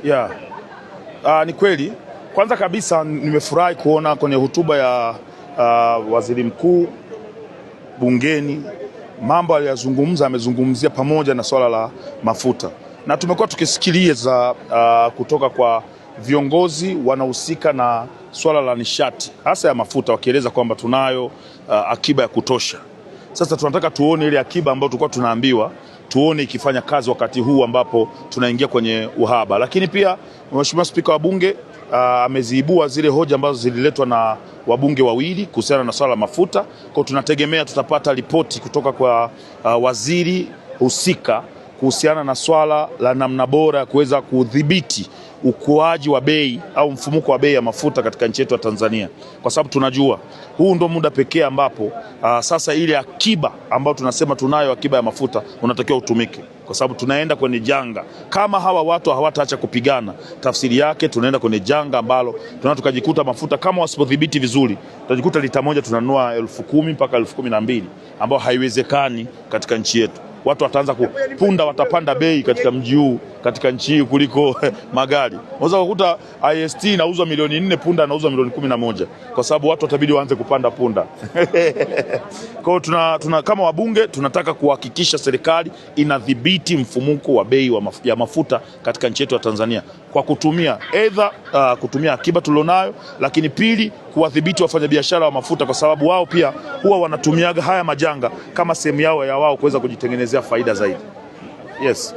Yeah. Ni kweli. Kwanza kabisa nimefurahi kuona kwenye hotuba ya waziri mkuu bungeni mambo aliyozungumza, amezungumzia pamoja na swala la mafuta, na tumekuwa tukisikiliza kutoka kwa viongozi wanahusika na swala la nishati hasa ya mafuta, wakieleza kwamba tunayo akiba ya kutosha. Sasa tunataka tuone ile akiba ambayo tulikuwa tunaambiwa, tuone ikifanya kazi wakati huu ambapo tunaingia kwenye uhaba. Lakini pia Mheshimiwa Spika wa Bunge ameziibua zile hoja ambazo zililetwa na wabunge wawili kuhusiana na swala la mafuta. Kwa tunategemea tutapata ripoti kutoka kwa waziri husika kuhusiana na swala la namna bora ya kuweza kudhibiti ukuaji wa bei au mfumuko wa bei ya mafuta katika nchi yetu ya Tanzania, kwa sababu tunajua huu ndo muda pekee ambapo sasa ile akiba ambayo tunasema tunayo akiba ya mafuta unatakiwa utumike, kwa sababu tunaenda kwenye janga. Kama hawa watu hawataacha kupigana, tafsiri yake tunaenda kwenye janga ambalo tunataka tukajikuta mafuta kama wasipodhibiti vizuri, tutajikuta lita moja tunanunua 10,000 mpaka 12,000, ambao haiwezekani katika nchi yetu. Watu wataanza kupunda, watapanda bei katika mji huu, katika nchi hii kuliko magari. Unaweza kukuta IST inauzwa milioni 4, punda inauzwa milioni 11, kwa sababu watu watabidi waanze kupanda punda. Kwa hiyo kama wabunge tunataka kuhakikisha serikali inadhibiti mfumuko wa bei ya mafuta katika nchi yetu ya Tanzania kwa kutumia kutumia akiba tulionayo, lakini pili kuwadhibiti wafanyabiashara wa mafuta, kwa sababu wao pia huwa wanatumiaga haya majanga kama sehemu yao ya wao kuweza kujitengenezea faida zaidi. Yes.